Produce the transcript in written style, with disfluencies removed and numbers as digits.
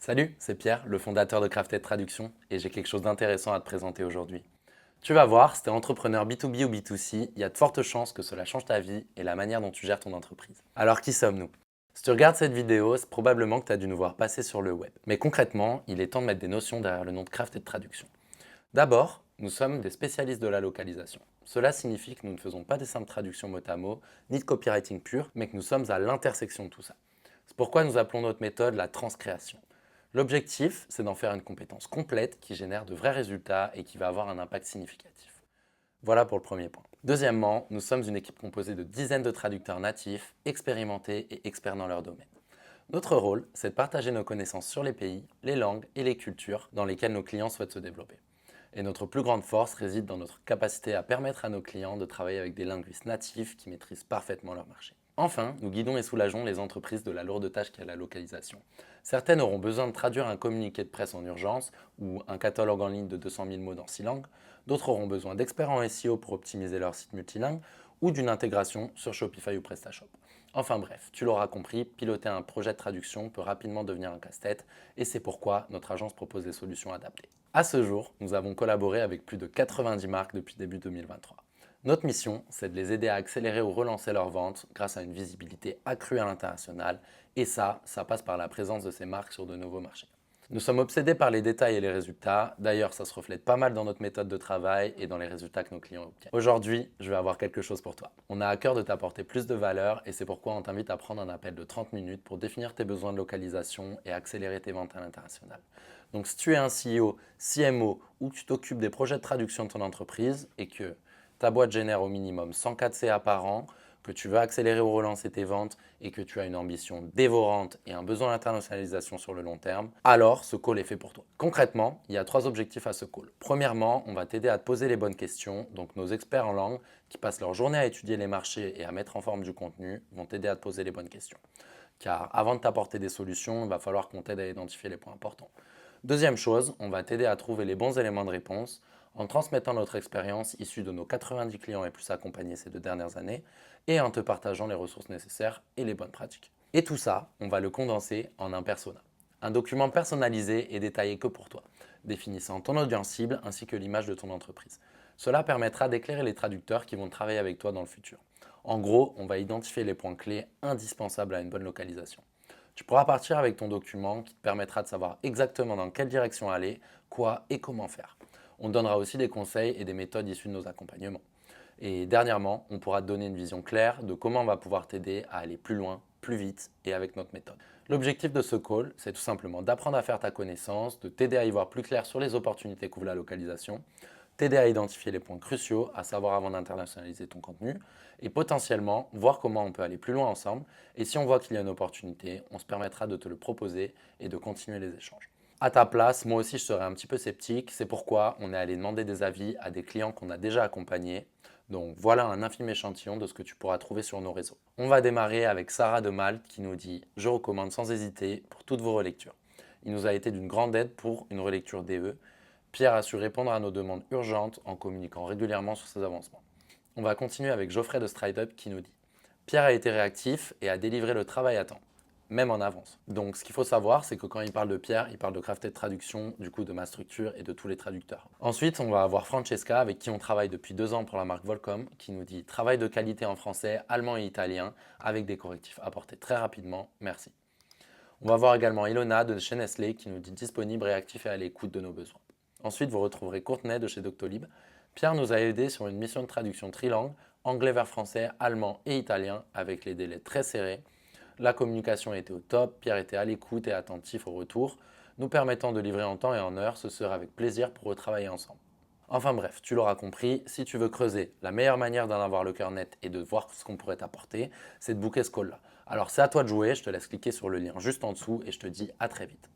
Salut, c'est Pierre, le fondateur de Crafted Traduction, et j'ai quelque chose d'intéressant à te présenter aujourd'hui. Tu vas voir, si tu es entrepreneur B2B ou B2C, il y a de fortes chances que cela change ta vie et la manière dont tu gères ton entreprise. Alors qui sommes-nous? Si tu regardes cette vidéo, c'est probablement que tu as dû nous voir passer sur le web. Mais concrètement, il est temps de mettre des notions derrière le nom de Crafted Traduction. D'abord, nous sommes des spécialistes de la localisation. Cela signifie que nous ne faisons pas des simples traductions mot à mot, ni de copywriting pur, mais que nous sommes à l'intersection de tout ça. C'est pourquoi nous appelons notre méthode la transcréation. L'objectif, c'est d'en faire une compétence complète qui génère de vrais résultats et qui va avoir un impact significatif. Voilà pour le premier point. Deuxièmement, nous sommes une équipe composée de dizaines de traducteurs natifs, expérimentés et experts dans leur domaine. Notre rôle, c'est de partager nos connaissances sur les pays, les langues et les cultures dans lesquelles nos clients souhaitent se développer. Et notre plus grande force réside dans notre capacité à permettre à nos clients de travailler avec des linguistes natifs qui maîtrisent parfaitement leur marché. Enfin, nous guidons et soulageons les entreprises de la lourde tâche qu'est la localisation. Certaines auront besoin de traduire un communiqué de presse en urgence ou un catalogue en ligne de 200 000 mots dans 6 langues. D'autres auront besoin d'experts en SEO pour optimiser leur site multilingue ou d'une intégration sur Shopify ou PrestaShop. Enfin bref, tu l'auras compris, piloter un projet de traduction peut rapidement devenir un casse-tête et c'est pourquoi notre agence propose des solutions adaptées. À ce jour, nous avons collaboré avec plus de 90 marques depuis début 2023. Notre mission, c'est de les aider à accélérer ou relancer leurs ventes grâce à une visibilité accrue à l'international et ça passe par la présence de ces marques sur de nouveaux marchés. Nous sommes obsédés par les détails et les résultats. D'ailleurs, ça se reflète pas mal dans notre méthode de travail et dans les résultats que nos clients obtiennent. Aujourd'hui, je vais avoir quelque chose pour toi. On a à cœur de t'apporter plus de valeur et c'est pourquoi on t'invite à prendre un appel de 30 minutes pour définir tes besoins de localisation et accélérer tes ventes à l'international. Donc si tu es un CEO, CMO ou que tu t'occupes des projets de traduction de ton entreprise et que ta boîte génère au minimum 104 CA par an, que tu veux accélérer ou relancer tes ventes et que tu as une ambition dévorante et un besoin d'internationalisation sur le long terme, alors ce call est fait pour toi. Concrètement, il y a 3 objectifs à ce call. Premièrement, on va t'aider à te poser les bonnes questions. Donc nos experts en langue qui passent leur journée à étudier les marchés et à mettre en forme du contenu vont t'aider à te poser les bonnes questions. Car avant de t'apporter des solutions, il va falloir qu'on t'aide à identifier les points importants. Deuxième chose, on va t'aider à trouver les bons éléments de réponse en transmettant notre expérience issue de nos 90 clients et plus accompagnés ces 2 dernières années et en te partageant les ressources nécessaires et les bonnes pratiques. Et tout ça, on va le condenser en un persona. Un document personnalisé et détaillé que pour toi, définissant ton audience cible ainsi que l'image de ton entreprise. Cela permettra d'éclairer les traducteurs qui vont travailler avec toi dans le futur. En gros, on va identifier les points clés indispensables à une bonne localisation. Tu pourras partir avec ton document qui te permettra de savoir exactement dans quelle direction aller, quoi et comment faire. On te donnera aussi des conseils et des méthodes issues de nos accompagnements. Et dernièrement, on pourra te donner une vision claire de comment on va pouvoir t'aider à aller plus loin, plus vite et avec notre méthode. L'objectif de ce call, c'est tout simplement d'apprendre à faire ta connaissance, de t'aider à y voir plus clair sur les opportunités qu'ouvre la localisation, t'aider à identifier les points cruciaux à savoir avant d'internationaliser ton contenu et potentiellement voir comment on peut aller plus loin ensemble. Et si on voit qu'il y a une opportunité, on se permettra de te le proposer et de continuer les échanges. À ta place, moi aussi je serais un petit peu sceptique, c'est pourquoi on est allé demander des avis à des clients qu'on a déjà accompagnés. Donc voilà un infime échantillon de ce que tu pourras trouver sur nos réseaux. On va démarrer avec Sarah de Malte qui nous dit: je recommande sans hésiter pour toutes vos relectures. Il nous a été d'une grande aide pour une relecture DE. Pierre a su répondre à nos demandes urgentes en communiquant régulièrement sur ses avancements. On va continuer avec Geoffrey de StrideUp qui nous dit: Pierre a été réactif et a délivré le travail à temps, même en avance. Donc ce qu'il faut savoir, c'est que quand il parle de Pierre, il parle de Crafted Traduction, du coup de ma structure et de tous les traducteurs. Ensuite, on va avoir Francesca, avec qui on travaille depuis 2 ans pour la marque Volcom, qui nous dit: travail de qualité en français, allemand et italien, avec des correctifs apportés très rapidement, merci. On va voir également Ilona de chez Nestlé qui nous dit: disponible, réactif et à l'écoute de nos besoins. Ensuite, vous retrouverez Courtenay de chez Doctolib. Pierre nous a aidé sur une mission de traduction trilingue, anglais vers français, allemand et italien, avec les délais très serrés. La communication était au top, Pierre était à l'écoute et attentif au retour, nous permettant de livrer en temps et en heure. Ce sera avec plaisir pour retravailler ensemble. Enfin bref, tu l'auras compris, si tu veux creuser, la meilleure manière d'en avoir le cœur net et de voir ce qu'on pourrait t'apporter, c'est de booker ce call-là. Alors c'est à toi de jouer, je te laisse cliquer sur le lien juste en dessous et je te dis à très vite.